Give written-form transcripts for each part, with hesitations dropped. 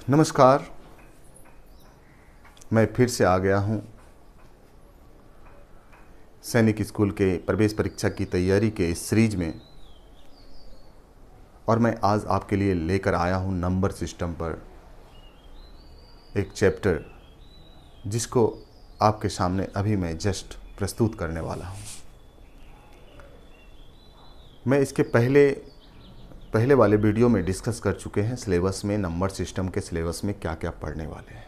नमस्कार। मैं फिर से आ गया हूँ सैनिक स्कूल के प्रवेश परीक्षा की तैयारी के इस सीरीज में, और मैं आज आपके लिए लेकर आया हूँ नंबर सिस्टम पर एक चैप्टर जिसको आपके सामने अभी मैं जस्ट प्रस्तुत करने वाला हूँ। मैं इसके पहले वाले वीडियो में डिस्कस कर चुके हैं सिलेबस में, नंबर सिस्टम के सिलेबस में क्या क्या पढ़ने वाले हैं।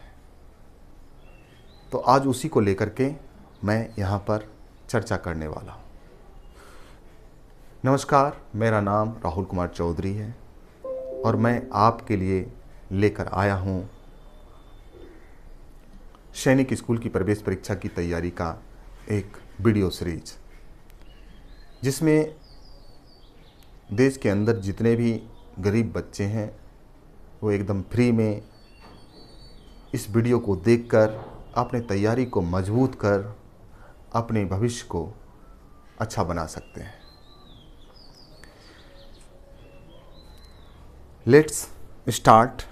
तो आज उसी को लेकर के मैं यहाँ पर चर्चा करने वाला हूँ। नमस्कार, मेरा नाम राहुल कुमार चौधरी है और मैं आपके लिए लेकर आया हूँ सैनिक स्कूल की प्रवेश परीक्षा की तैयारी का एक वीडियो सीरीज, जिसमें देश के अंदर जितने भी गरीब बच्चे हैं वो एकदम फ्री में इस वीडियो को देखकर अपने तैयारी को मजबूत कर अपने भविष्य को अच्छा बना सकते हैं। Let's start.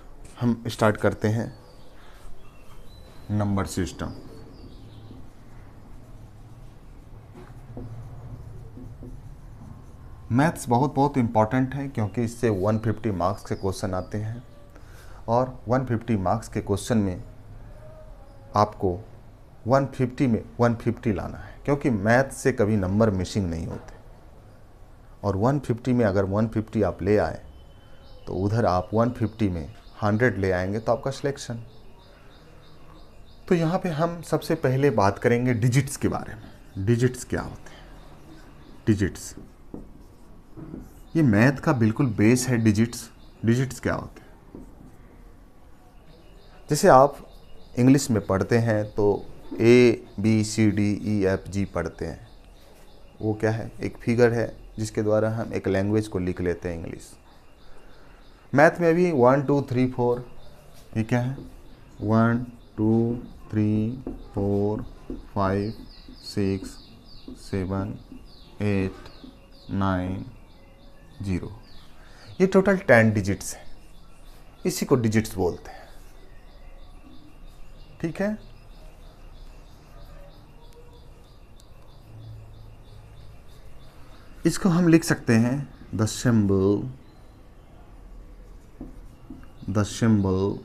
हम स्टार्ट करते हैं नंबर सिस्टम। मैथ्स बहुत इम्पॉर्टेंट है क्योंकि इससे 150 मार्क्स के क्वेश्चन आते हैं और 150 मार्क्स के क्वेश्चन में आपको 150 में 150 लाना है, क्योंकि मैथ्स से कभी नंबर मिसिंग नहीं होते। और 150 में अगर 150 आप ले आए तो उधर आप 150 में 100 ले आएंगे तो आपका सिलेक्शन। तो यहाँ पे हम सबसे पहले बात करेंगे डिजिट्स के बारे में। डिजिट्स क्या होते हैं? डिजिट्स ये मैथ का बिल्कुल बेस है। डिजिट्स क्या होते हैं? जैसे आप इंग्लिश में पढ़ते हैं तो ABCDEFG पढ़ते हैं। वो क्या है? एक फिगर है जिसके द्वारा हम एक लैंग्वेज को लिख लेते हैं इंग्लिश। मैथ में भी 1 2 3 4, ये क्या है? 1 2 3 4 5 6 7 8 9 0। ये टोटल 10 डिजिट्स है। इसी को डिजिट्स बोलते हैं। ठीक है। इसको हम लिख सकते हैं the symbol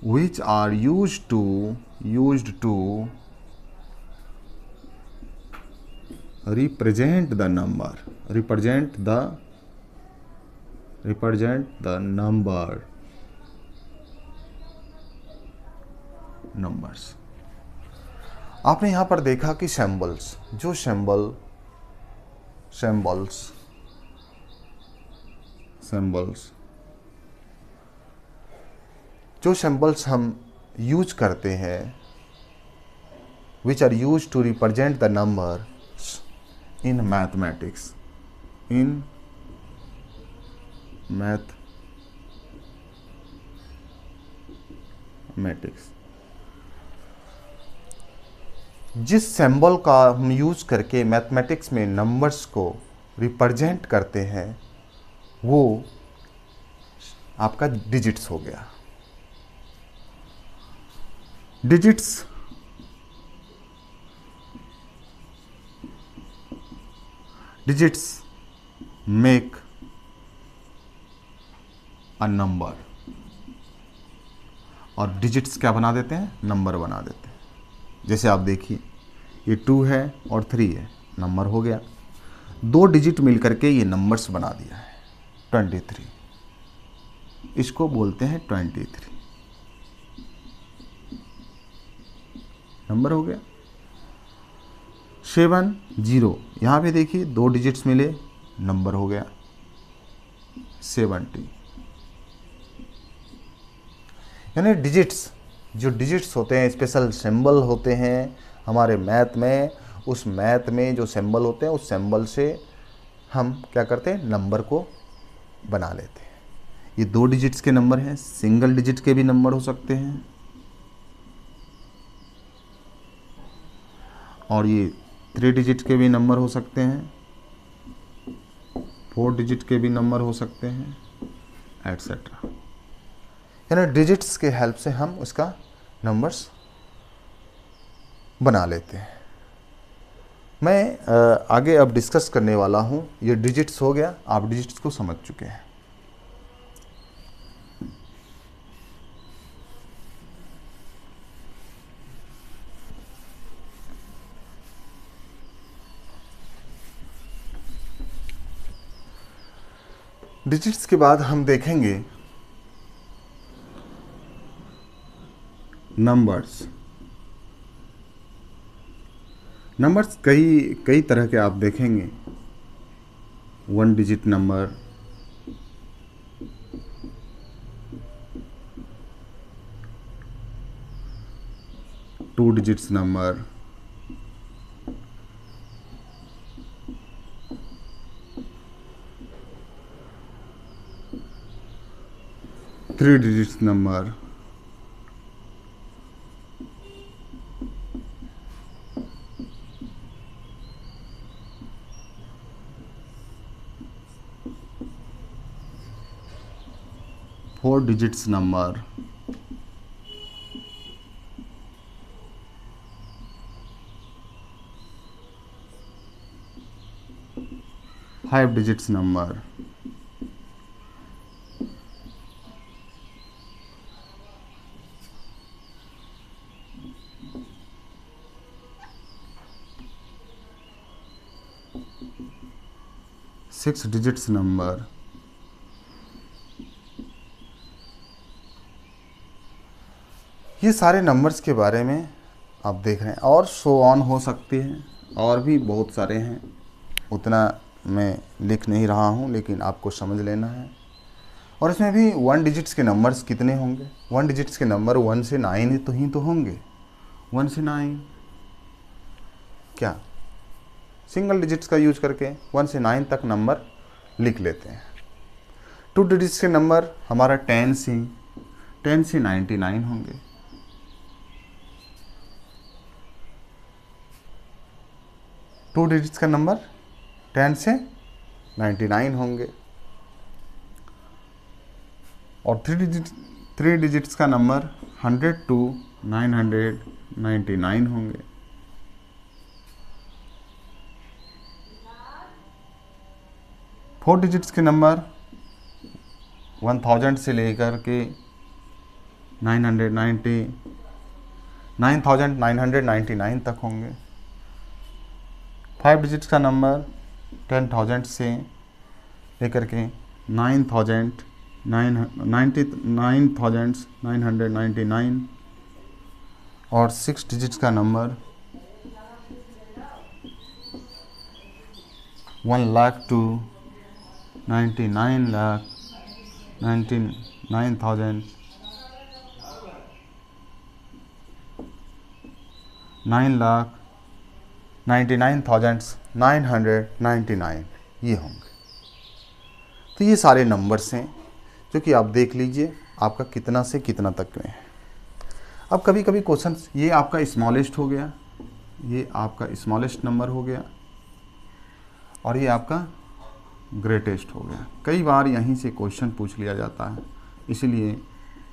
which are used to represent the number, numbers. आपने यहाँ पर देखा कि सिंबल्स, जो सिंबल्स हम यूज करते हैं, which are used to represent the numbers in mathematics, जिस सिंबल का हम यूज करके मैथमेटिक्स में नंबर्स को रिप्रेजेंट करते हैं वो आपका डिजिट्स हो गया। डिजिट्स मेक अ नंबर, और डिजिट्स क्या बना देते हैं? नंबर बना देते हैं। जैसे आप देखिए, ये 2 है और 3 है, नंबर हो गया। 2 डिजिट मिलकर के ये नंबर्स बना दिया है 23। इसको बोलते हैं 23, नंबर हो गया। 7 0, यहाँ पे देखिए 2 डिजिट्स मिले, नंबर हो गया 70। यानी जो डिजिट्स होते हैं, स्पेशल सिंबल होते हैं हमारे मैथ में। उस मैथ में जो सिंबल होते हैं, उस सिंबल से हम क्या करते हैं? नंबर को बना लेते हैं। ये 2 डिजिट्स के नंबर हैं, सिंगल डिजिट के भी नंबर हो सकते हैं। और ये 3 डिजिट के भी नंबर हो सकते हैं, 4 डिजिट के भी नंबर हो सकते हैं, एटसेट्रा। यानी डिजिट्स के हेल्प से हम उसका नंबर्स बना लेते हैं। मैं आगे अब डिस्कस करने वाला हूँ, ये डिजिट्स हो गया, आप डिजिट्स को समझ चुके हैं। डिजिट्स के बाद हम देखेंगे नंबर्स। नंबर्स कई तरह के आप देखेंगे। 1 digit number, 2 digits number, 3 digits number, 4 digits number, 5 digits number, 6 digits number, ये सारे नंबर्स के बारे में आप देख रहे हैं। और सो ऑन हो सकती है, और भी बहुत सारे हैं, उतना मैं लिख नहीं रहा हूँ, लेकिन आपको समझ लेना है। और इसमें भी 1 डिजिट्स के नंबर्स कितने होंगे? 1 डिजिट्स के नंबर 1 से 9 तो ही तो होंगे। 1 से 9 क्या सिंगल डिजिट्स का यूज करके 1 से 9 तक नंबर लिख लेते हैं। 2 डिजिट्स के नंबर हमारा 10 से 99 होंगे। 2 डिजिट्स का नंबर 10 से 99 होंगे। और 3 डिजिट्स का नंबर 100 to 999 होंगे। फोर डिजिट्स के नंबर 1000 से लेकर के 9999 तक होंगे। 5 डिजिट्स का नंबर 10,000 से लेकर के 99,999 और 6 डिजिट्स का नंबर 1 लाख to 99,99,000 9,99,999 ये होंगे। तो ये सारे नंबर्स हैं जो कि आप देख लीजिए आपका कितना से कितना तक में है। अब कभी कभी क्वेश्चन, ये आपका स्मॉलेस्ट हो गया, ये आपका स्मॉलेस्ट नंबर हो गया, और ये आपका ग्रेटेस्ट हो गया। कई बार यहीं से क्वेश्चन पूछ लिया जाता है, इसलिए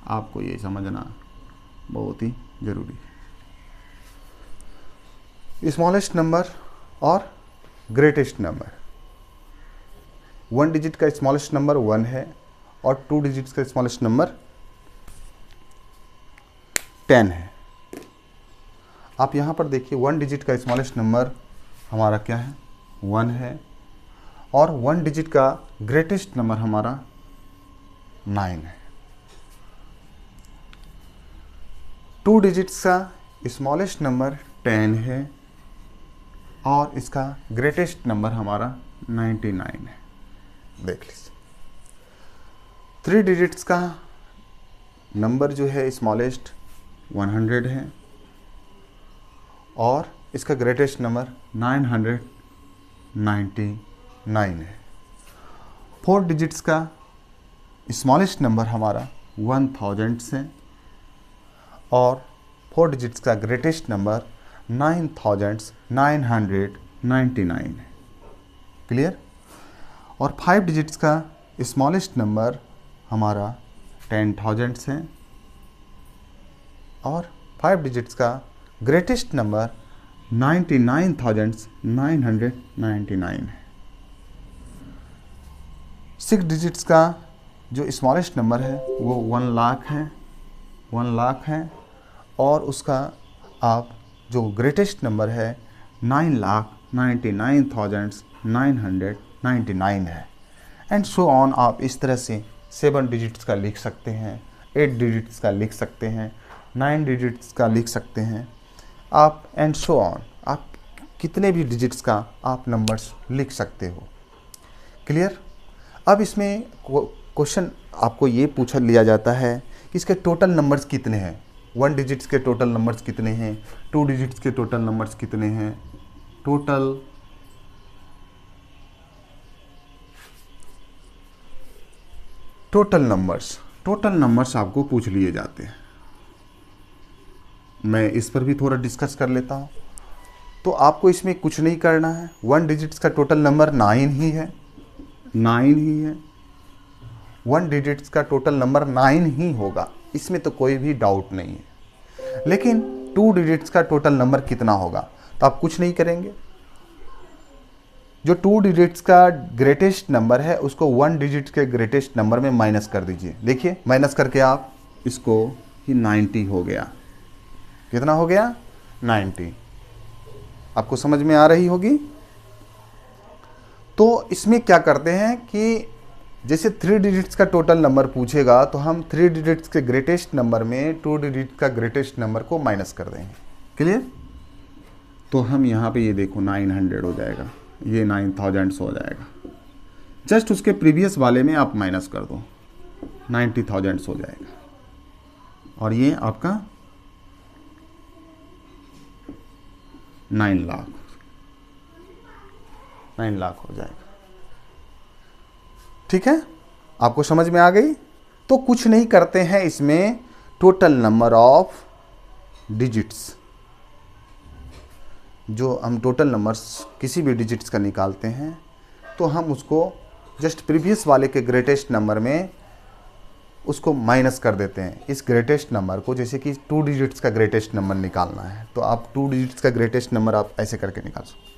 आपको ये समझना बहुत ही ज़रूरी है। स्मॉलेस्ट नंबर और ग्रेटेस्ट नंबर। 1 डिजिट का स्मॉलेस्ट नंबर 1 है और 2 डिजिट्स का स्मॉलेस्ट नंबर 10 है। आप यहाँ पर देखिए 1 डिजिट का स्मॉलेस्ट नंबर हमारा क्या है? 1 है, और 1 डिजिट का ग्रेटेस्ट नंबर हमारा 9 है। 2 डिजिट्स का स्मॉलेस्ट नंबर 10 है और इसका ग्रेटेस्ट नंबर हमारा 99 है। देख लीजिए 3 डिजिट्स का नंबर जो है स्मॉलेस्ट 100 है और इसका ग्रेटेस्ट नंबर 999 है। 4 डिजिट्स का स्मॉलेस्ट नंबर हमारा 1000 से और 4 डिजिट्स का ग्रेटेस्ट नंबर 9,999 है। क्लियर। और 5 डिजिट्स का स्मॉलेस्ट नंबर हमारा 10,000 है और 5 डिजिट्स का ग्रेटेस्ट नंबर 99,999 है। 6 डिजिट्स का जो स्मॉलेस्ट नंबर है वो 1 लाख है, 1 लाख है और उसका आप जो ग्रेटेस्ट नंबर है 9,99,999 है। And so on. आप इस तरह से 7 डिजिट्स का लिख सकते हैं, 8 डिजिट्स का लिख सकते हैं, 9 डिजिट्स का लिख सकते हैं आप, एंड सो ऑन। आप कितने भी डिजिट्स का आप नंबर्स लिख सकते हो। क्लियर। अब इसमें क्वेश्चन आपको ये पूछा लिया जाता है कि इसके टोटल नंबर्स कितने हैं। 1 डिजिट्स के टोटल नंबर्स कितने हैं, 2 डिजिट्स के टोटल नंबर्स कितने हैं। टोटल नंबर्स आपको पूछ लिए जाते हैं। मैं इस पर भी थोड़ा डिस्कस कर लेता हूँ। तो आपको इसमें कुछ नहीं करना है। 1 डिजिट्स का टोटल नंबर 9 ही है, 9 ही है। 1 डिजिट्स का टोटल नंबर 9 ही होगा, इसमें तो कोई भी डाउट नहीं है। लेकिन 2 डिजिट्स का टोटल नंबर कितना होगा, तो आप कुछ नहीं करेंगे। जो 2 डिजिट्स का ग्रेटेस्ट नंबर है उसको 1 डिजिट के ग्रेटेस्ट नंबर में माइनस कर दीजिए। देखिए माइनस करके आप इसको ही 90 हो गया। कितना हो गया? 90। आपको समझ में आ रही होगी। तो इसमें क्या करते हैं कि जैसे 3 डिजिट्स का टोटल नंबर पूछेगा तो हम 3 डिजिट्स के ग्रेटेस्ट नंबर में 2 डिजिट का ग्रेटेस्ट नंबर को माइनस कर देंगे। क्लियर। तो हम यहाँ पे ये देखो 900 हो जाएगा, ये 9,000 हो जाएगा। जस्ट उसके प्रीवियस वाले में आप माइनस कर दो, 90,000 हो जाएगा और ये आपका 9 लाख हो जाएगा। ठीक है, आपको समझ में आ गई। तो कुछ नहीं करते हैं इसमें, टोटल नंबर ऑफ डिजिट्स, जो हम टोटल नंबर्स किसी भी डिजिट्स का निकालते हैं तो हम उसको जस्ट प्रीवियस वाले के ग्रेटेस्ट नंबर में उसको माइनस कर देते हैं। इस ग्रेटेस्ट नंबर को, जैसे कि 2 डिजिट्स का ग्रेटेस्ट नंबर निकालना है तो आप 2 डिजिट्स का ग्रेटेस्ट नंबर आप ऐसे करके निकाल सकते।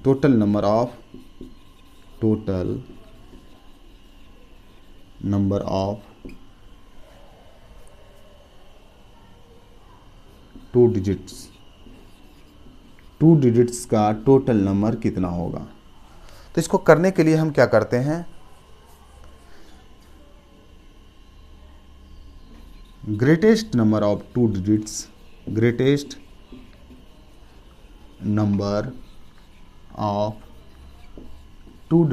टोटल नंबर ऑफ 2 डिजिट्स का टोटल नंबर कितना होगा। तो इसको करने के लिए हम क्या करते हैं, greatest number of 2 digits, greatest number of 2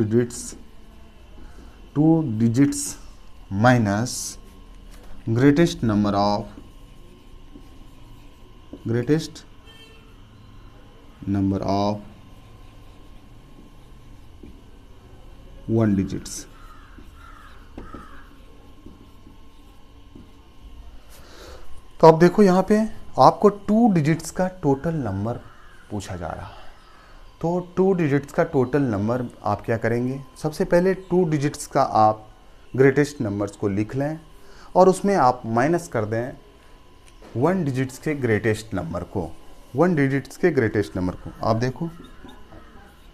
digits minus greatest number of 1 digits. तो अब देखो यहाँ पे आपको 2 डिजिट्स का टोटल नंबर पूछा जा रहा है। तो 2 डिजिट्स का टोटल नंबर आप क्या करेंगे, सबसे पहले 2 डिजिट्स का आप ग्रेटेस्ट नंबर्स को लिख लें और उसमें आप माइनस कर दें 1 डिजिट्स के ग्रेटेस्ट नंबर को, 1 डिजिट्स के ग्रेटेस्ट नंबर को। आप देखो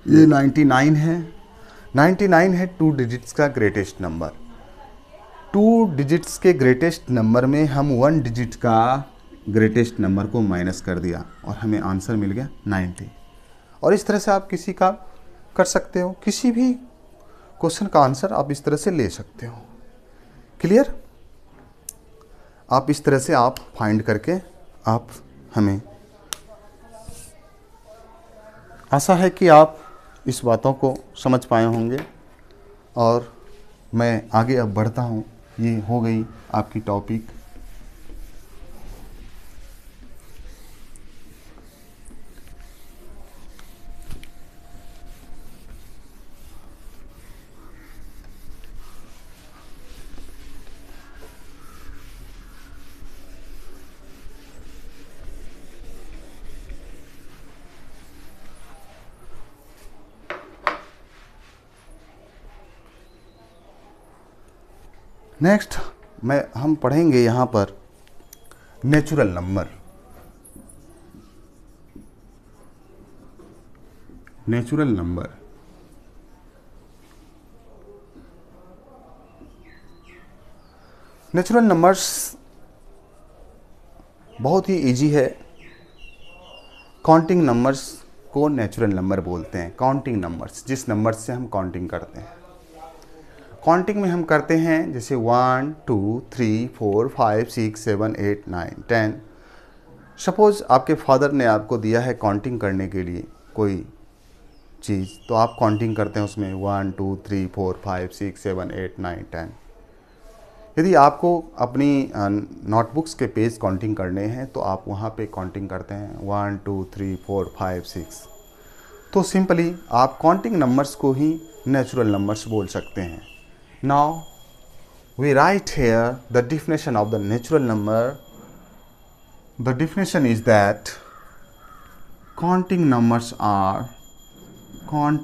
ये 99 है, 99 है 2 डिजिट्स का ग्रेटेस्ट नंबर। 2 डिजिट्स के ग्रेटेस्ट नंबर में हम 1 डिजिट का ग्रेटेस्ट नंबर को माइनस कर दिया और हमें आंसर मिल गया 90। और इस तरह से आप किसी का कर सकते हो, किसी भी क्वेश्चन का आंसर आप इस तरह से ले सकते हो। क्लियर। आप इस तरह से आप फाइंड करके आप हमें, आशा है कि आप इस बातों को समझ पाए होंगे। और मैं आगे अब बढ़ता हूँ। ये हो गई आपकी टॉपिक। नेक्स्ट हम पढ़ेंगे यहाँ पर natural number. Natural number natural numbers बहुत ही इजी है। काउंटिंग नंबर्स को नेचुरल नंबर बोलते हैं। काउंटिंग नंबर्स, जिस नंबर से हम काउंटिंग करते हैं। काउंटिंग में हम करते हैं जैसे 1 2 3 4 5 6 7 8 9 10। सपोज़ आपके फादर ने आपको दिया है काउंटिंग करने के लिए कोई चीज़, तो आप काउंटिंग करते हैं उसमें 1 2 3 4 5 6 7 8 9 10। यदि आपको अपनी नोटबुक्स के पेज काउंटिंग करने हैं तो आप वहाँ पे काउंटिंग करते हैं 1 2 3 4 5 6। तो सिंपली आप काउंटिंग नंबर्स को ही नेचुरल नंबर्स बोल सकते हैं। Now we write here the definition of the natural number. The definition is that counting numbers are known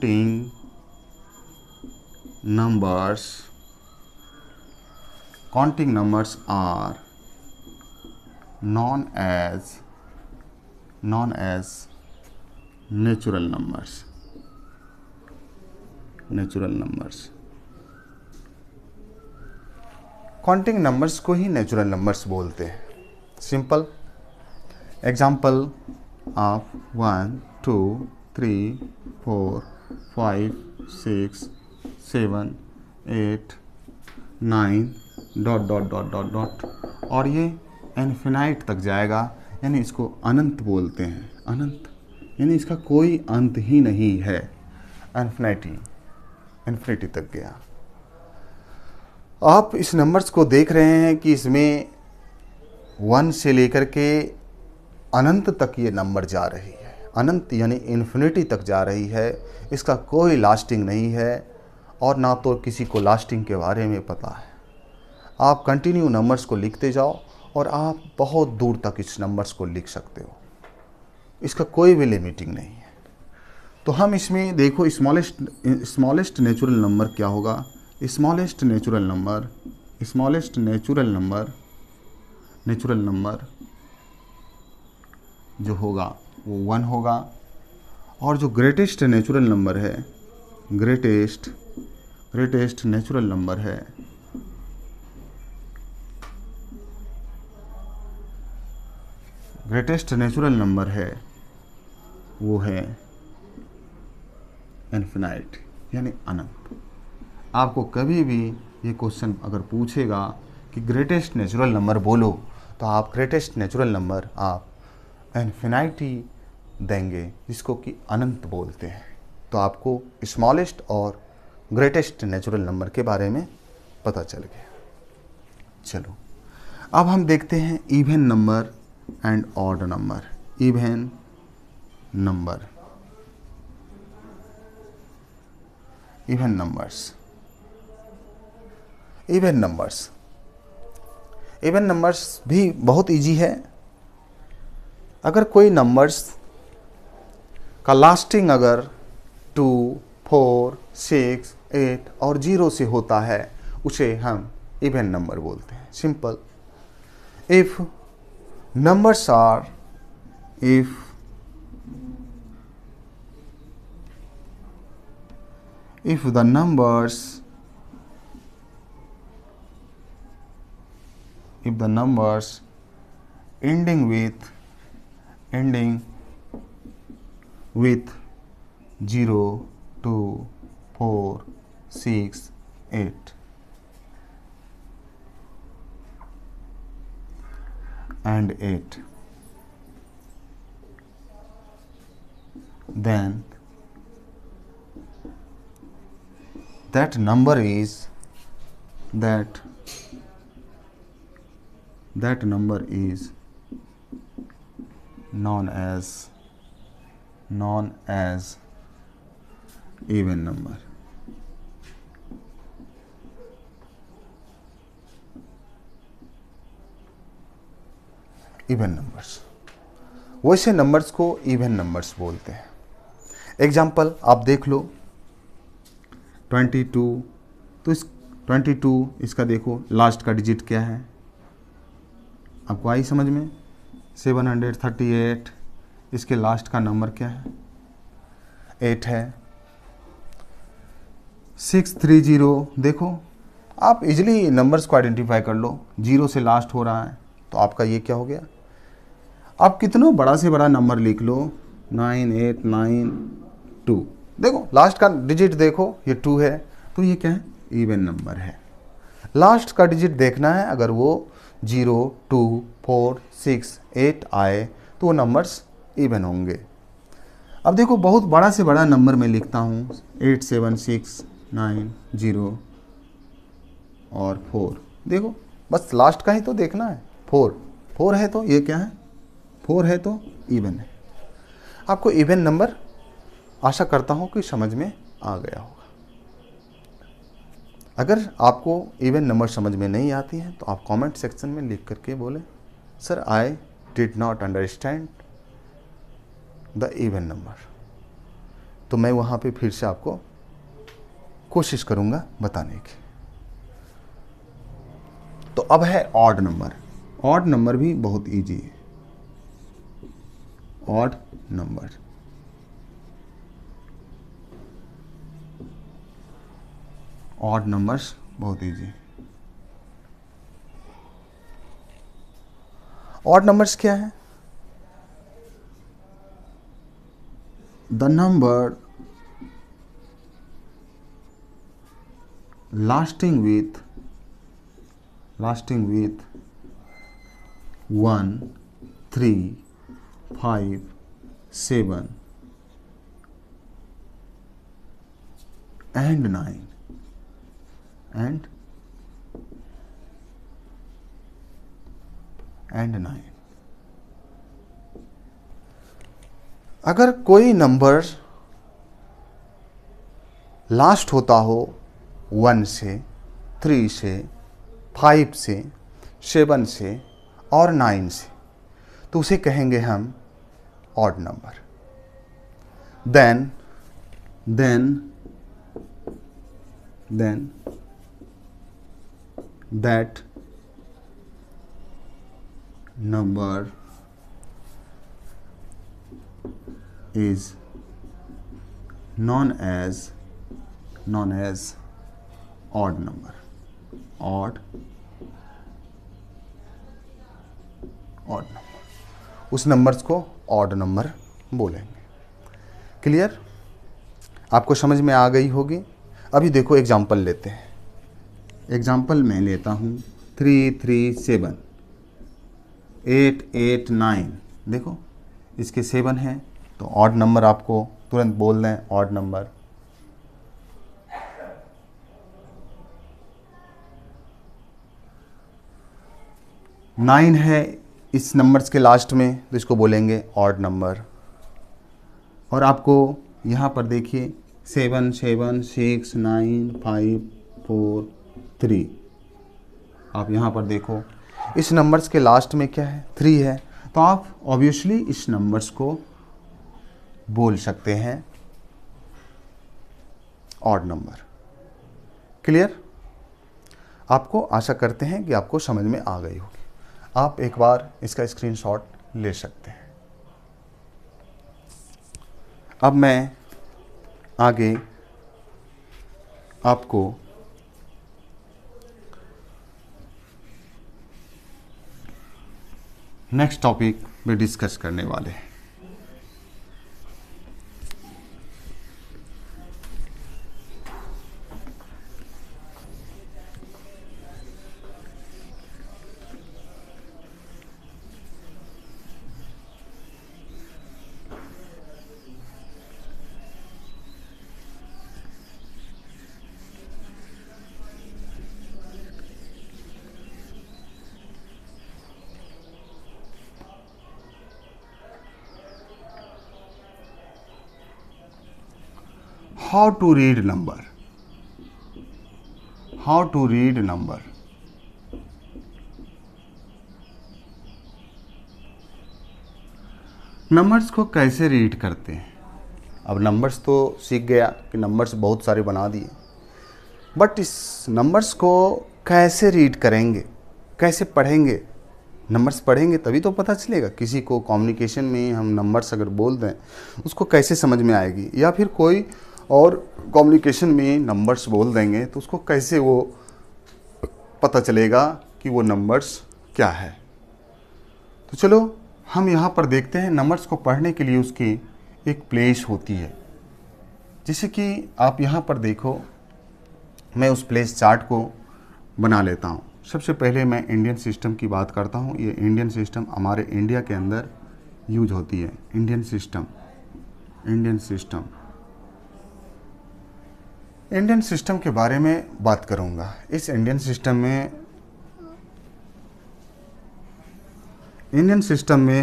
as natural numbers. Counting numbers को ही नेचुरल नंबर्स बोलते हैं। Simple example of 1 2 3 4 5 6 7 8 9 dot dot dot dot dot, और ये infinite तक जाएगा, यानी इसको अनंत बोलते हैं। अनंत यानी इसका कोई अंत ही नहीं है। इन्फिनिटी तक गया। आप इस नंबर्स को देख रहे हैं कि इसमें 1 से लेकर के अनंत तक ये नंबर जा रही है। अनंत यानी इन्फिनिटी तक जा रही है। इसका कोई लास्टिंग नहीं है और ना तो किसी को लास्टिंग के बारे में पता है। आप कंटिन्यू नंबर्स को लिखते जाओ और आप बहुत दूर तक इस नंबर्स को लिख सकते हो। इसका कोई भी लिमिटिंग नहीं है। तो हम इसमें देखो स्मॉलेस्ट नेचुरल नंबर क्या होगा। स्मॉलेस्ट नेचुरल नंबर जो होगा वो 1 होगा, और जो ग्रेटेस्ट नेचुरल नंबर है, ग्रेटेस्ट नेचुरल नंबर है वो है इन्फिनाइट यानी अनंत। आपको कभी भी ये क्वेश्चन अगर पूछेगा कि ग्रेटेस्ट नेचुरल नंबर बोलो, तो आप ग्रेटेस्ट नेचुरल नंबर आप इन्फिनाइटी देंगे, जिसको कि अनंत बोलते हैं। तो आपको स्मॉलेस्ट और ग्रेटेस्ट नेचुरल नंबर के बारे में पता चल गया। चलो अब हम देखते हैं even number and odd number. Even numbers भी बहुत इजी है। अगर कोई नंबर्स का लास्टिंग अगर 2 4 6 8 और 0 से होता है, उसे हम इवन नंबर बोलते हैं। Simple, if numbers are if the numbers ending with 0 2 4 6 8 and 8, then that number is known as even number. Even numbers, वैसे नंबर्स को इवन नंबर्स बोलते हैं। एग्जाम्पल आप देख लो 22, तो 22, इसका देखो लास्ट का डिजिट क्या है, आपको आई समझ में। 738, इसके लास्ट का नंबर क्या है, 8 है। 630, देखो आप इजीली नंबर्स को आइडेंटिफाई कर लो, 0 से लास्ट हो रहा है तो आपका ये क्या हो गया। आप कितना बड़ा से बड़ा नंबर लिख लो, 9892, देखो लास्ट का डिजिट देखो ये 2 है तो ये क्या है, इवन नंबर है। लास्ट का डिजिट देखना है, अगर वो 0, 2, 4, 6, 8 आए तो वो नंबर्स इवन होंगे। अब देखो बहुत बड़ा से बड़ा नंबर मैं लिखता हूँ, 87690 और 4, देखो बस लास्ट का ही तो देखना है, 4 है तो ये क्या है, 4 है तो इवन है। आपको इवन नंबर आशा करता हूँ कि समझ में आ गया होगा। अगर आपको इवन नंबर समझ में नहीं आती हैं तो आप कमेंट सेक्शन में लिख करके बोलें, sir I did not understand the even number, तो मैं वहाँ पे फिर से आपको कोशिश करूँगा बताने की। तो अब है ऑड नंबर। ऑड नंबर भी बहुत इजी है। ऑड नंबर, ऑड नंबर्स बहुत इजी। ऑड नंबर्स क्या है, the number lasting with 1, 3, 5, 7 and 9 and 9। अगर कोई नंबर लास्ट होता हो 1 से, 3 से, 5 से, 7 से और 9 से, तो उसे कहेंगे हम odd number. Then that number is known as odd number। odd number, उस नंबर्स को ऑड नंबर बोलेंगे। क्लियर, आपको समझ में आ गई होगी। अभी देखो एग्जाम्पल लेते हैं। एग्जाम्पल मैं लेता हूँ 337, 889, देखो इसके 7 हैं तो ऑड नंबर आपको तुरंत बोल दें ऑड नंबर। नाइन है इस नंबर्स के लास्ट में तो इसको बोलेंगे ऑड नंबर। और आपको यहाँ पर देखिए 7, 7, 6, 9, 5, 4, 3, आप यहाँ पर देखो इस नंबर्स के लास्ट में क्या है, 3 है, तो आप ऑब्वियसली इस नंबर्स को बोल सकते हैं ऑड नंबर। क्लियर, आपको आशा करते हैं कि आपको समझ में आ गई होगी। आप एक बार इसका स्क्रीनशॉट ले सकते हैं। अब मैं आगे आपको नेक्स्ट टॉपिक में डिस्कस करने वाले हैं। How to read number? How to read number? Numbers को कैसे रीड करते हैं। अब नंबर्स तो सीख गया कि नंबर्स बहुत सारे बना दिए, बट इस नंबर्स को कैसे रीड करेंगे, कैसे पढ़ेंगे? नंबर्स पढ़ेंगे तभी तो पता चलेगा। किसी को कम्युनिकेशन में हम नंबर्स अगर बोल दें उसको कैसे समझ में आएगी, या फिर कोई और कम्युनिकेशन में नंबर्स बोल देंगे तो उसको कैसे वो पता चलेगा कि वो नंबर्स क्या है। तो चलो हम यहाँ पर देखते हैं, नंबर्स को पढ़ने के लिए उसकी एक प्लेस होती है। जैसे कि आप यहाँ पर देखो, मैं उस प्लेस चार्ट को बना लेता हूँ। सबसे पहले मैं इंडियन सिस्टम की बात करता हूँ। ये इंडियन सिस्टम हमारे इंडिया के अंदर यूज होती है। Indian system, Indian system, Indian system के बारे में बात करूँगा। इस इंडियन सिस्टम में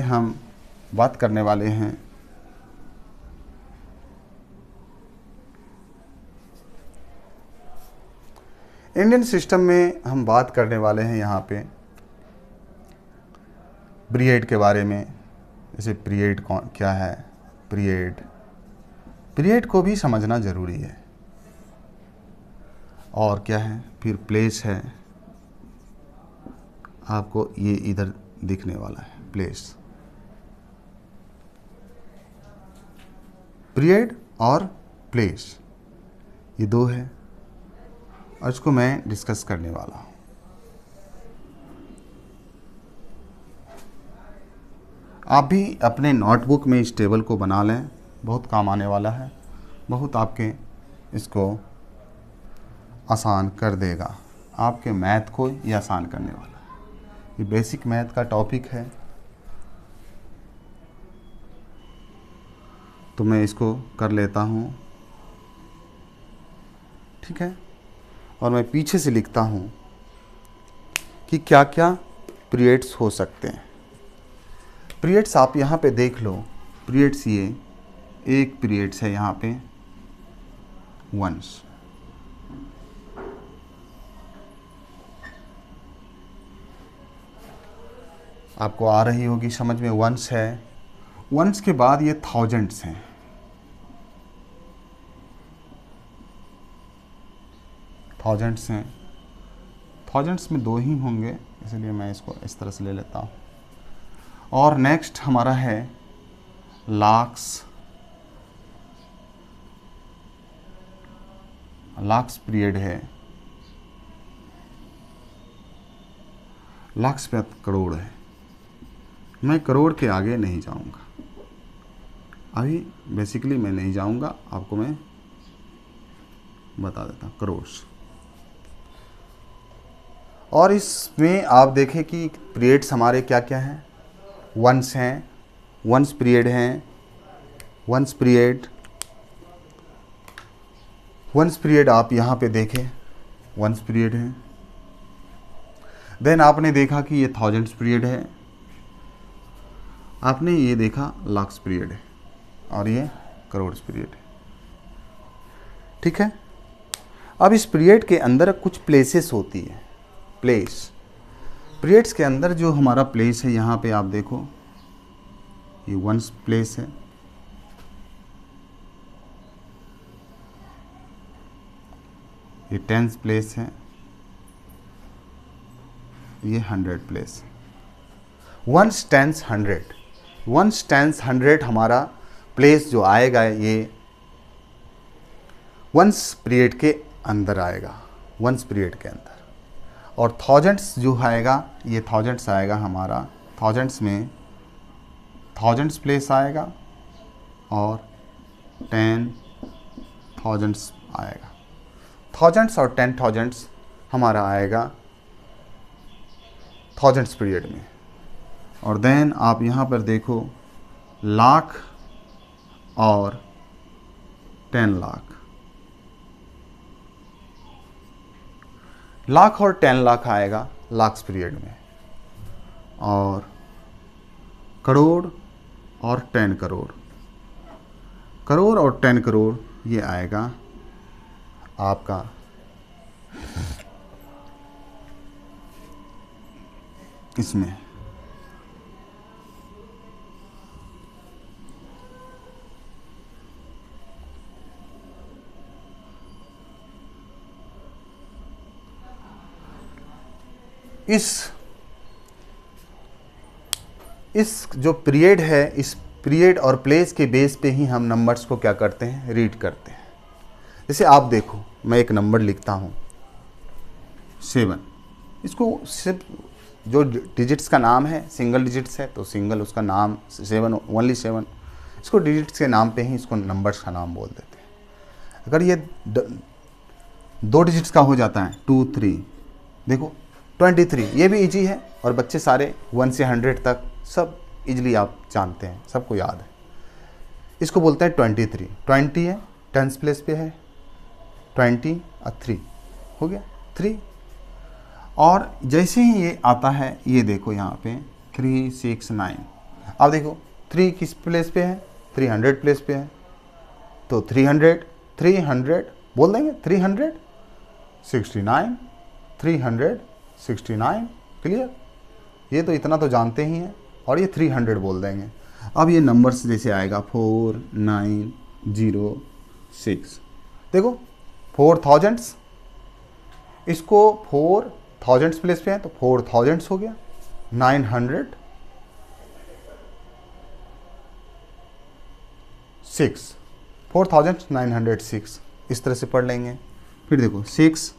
हम बात करने वाले हैं यहाँ पे पीरियड के बारे में। जैसे पीरियड क्या है, पीरियड को भी समझना ज़रूरी है। और क्या है, फिर प्लेस है, आपको ये इधर दिखने वाला है प्लेस, पीरियड और प्लेस, ये दो है और इसको मैं डिस्कस करने वाला हूँ। आप भी अपने नोटबुक में इस टेबल को बना लें, बहुत काम आने वाला है, बहुत आपके इसको आसान कर देगा। आपके मैथ को ये आसान करने वाला है। ये बेसिक मैथ का टॉपिक है, तो मैं इसको कर लेता हूँ, ठीक है। और मैं पीछे से लिखता हूँ कि क्या क्या पीरियड्स हो सकते हैं। पीरियड्स आप यहाँ पे देख लो, पीरियड्स ये एक पीरियड्स है यहाँ पे वंस, आपको आ रही होगी समझ में, वंस है। वंस के बाद ये थाउजेंड्स हैं, थाउजेंड्स हैं। थाउजेंड्स में दो ही होंगे, इसलिए मैं इसको इस तरह से ले लेता हूँ। और नेक्स्ट हमारा है लाख्स, लाख्स पीरियड है। लाख्स पे करोड़ है। मैं करोड़ के आगे नहीं जाऊंगा, अभी बेसिकली मैं नहीं जाऊंगा, आपको मैं बता देता हूँ करोड़। और इसमें आप देखें कि पीरियड्स हमारे क्या क्या हैं, वंस हैं, वंस पीरियड हैं, वंस पीरियड आप यहाँ पे देखें, वंस पीरियड है। देन आपने देखा कि ये थाउजेंड्स पीरियड है, आपने ये देखा लाख्स पीरियड है, और ये करोड़ पीरियड है, ठीक है। अब इस पीरियड के अंदर कुछ प्लेसेस होती है, प्लेस। पीरियड्स के अंदर जो हमारा प्लेस है, यहाँ पे आप देखो ये वंस प्लेस है, ये टेंस प्लेस है, ये 100 place. Ones tens 100, ones tens 100 हमारा प्लेस जो आएगा ये वंस पीरियड के अंदर आएगा, वंस पीरियड के अंदर। और थाउजेंड्स जो आएगा, ये थाउजेंड्स आएगा हमारा, थाउजेंड्स में थाउजेंड्स प्लेस आएगा और 10,000 आएगा। थाउजेंड्स और 10,000 हमारा आएगा थाउजेंड्स पीरियड में। और देन आप यहाँ पर देखो लाख और 10 लाख, लाख और 10 लाख आएगा लाख्स पीरियड में। और करोड़ और 10 करोड़, करोड़ और 10 करोड़ ये आएगा आपका इसमें। इस जो पीरियड है, इस पीरियड और प्लेस के बेस पे ही हम नंबर्स को क्या करते हैं, रीड करते हैं। जैसे आप देखो, मैं एक नंबर लिखता हूँ 7, इसको सिर्फ जो डिजिट्स का नाम है सिंगल डिजिट्स है तो सिंगल उसका नाम 7, ओनली 7, इसको डिजिट्स के नाम पे ही इसको नंबर्स का नाम बोल देते हैं। अगर ये 2 डिजिट्स का हो जाता है 2, 3, देखो 23, ये भी इजी है और बच्चे सारे 1 से 100 तक सब इजीली आप जानते हैं, सबको याद है। इसको बोलते हैं 23, 20 है, 10th प्लेस पे है, 20 और 3 हो गया 3। और जैसे ही ये आता है, ये देखो यहाँ पे 3, 6, 9, अब देखो 3 किस प्लेस पे है, 300 प्लेस पे है, तो 300 बोल देंगे, 369, 369, क्लियर। ये तो इतना तो जानते ही हैं, और ये 300 बोल देंगे। अब ये नंबर्स जैसे आएगा 4, 9, 0, 6, देखो 4000, इसको 4000 प्लेस पे है तो 4000 हो गया, 906, 4906 इस तरह से पढ़ लेंगे। फिर देखो 6,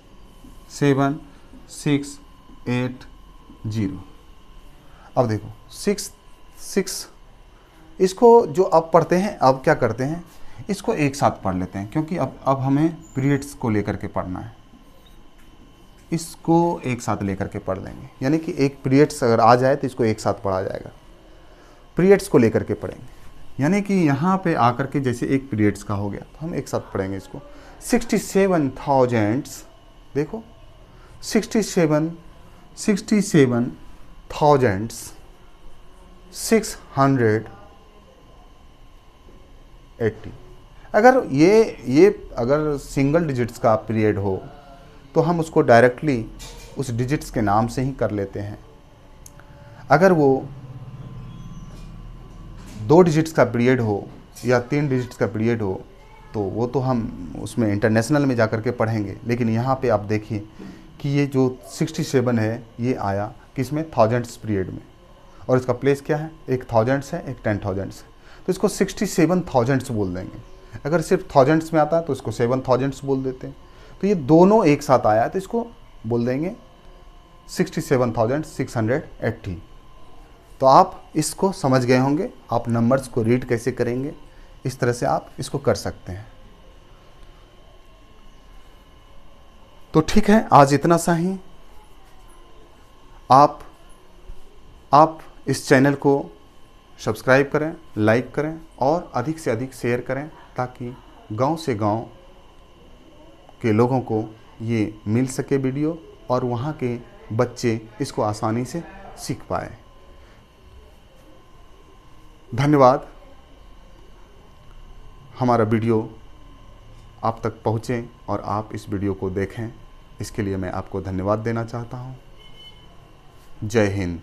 7, 6, 8, 0। अब देखो 6, 6, इसको जो अब पढ़ते हैं, अब क्या करते हैं, इसको एक साथ पढ़ लेते हैं, क्योंकि अब हमें पीरियड्स को लेकर के पढ़ना है। इसको एक साथ लेकर के पढ़ लेंगे, यानी कि एक पीरियड्स अगर आ जाए तो इसको एक साथ पढ़ा जाएगा। पीरियड्स को लेकर के पढ़ेंगे, यानी कि यहाँ पे आकर के जैसे एक पीरियड्स का हो गया तो हम एक साथ पढ़ेंगे इसको। 67,000, देखो 67,680। अगर ये अगर सिंगल डिजिट्स का पीरियड हो तो हम उसको डायरेक्टली उस डिजिट्स के नाम से ही कर लेते हैं। अगर वो 2 डिजिट्स का पीरियड हो या 3 डिजिट्स का पीरियड हो तो वो तो हम उसमें इंटरनेशनल में जाकर के पढ़ेंगे। लेकिन यहाँ पे आप देखिए कि ये जो 67 है ये आया किसमें, थाउजेंड्स पीरियड में, और इसका प्लेस क्या है, एक थाउजेंड्स है, एक 10,000 है, तो इसको 67,000 बोल देंगे। अगर सिर्फ थाउजेंड्स में आता है तो इसको 7,000 बोल देते हैं। तो ये दोनों एक साथ आया तो इसको बोल देंगे 67,680। तो आप इसको समझ गए होंगे, आप नंबर्स को रीड कैसे करेंगे, इस तरह से आप इसको कर सकते हैं। तो ठीक है, आज इतना सा ही। आप इस चैनल को सब्सक्राइब करें, लाइक करें और अधिक से अधिक शेयर करें, ताकि गांव से गांव के लोगों को ये मिल सके वीडियो और वहाँ के बच्चे इसको आसानी से सीख पाए। धन्यवाद। हमारा वीडियो आप तक पहुँचे और आप इस वीडियो को देखें, इसके लिए मैं आपको धन्यवाद देना चाहता हूँ। जय हिंद।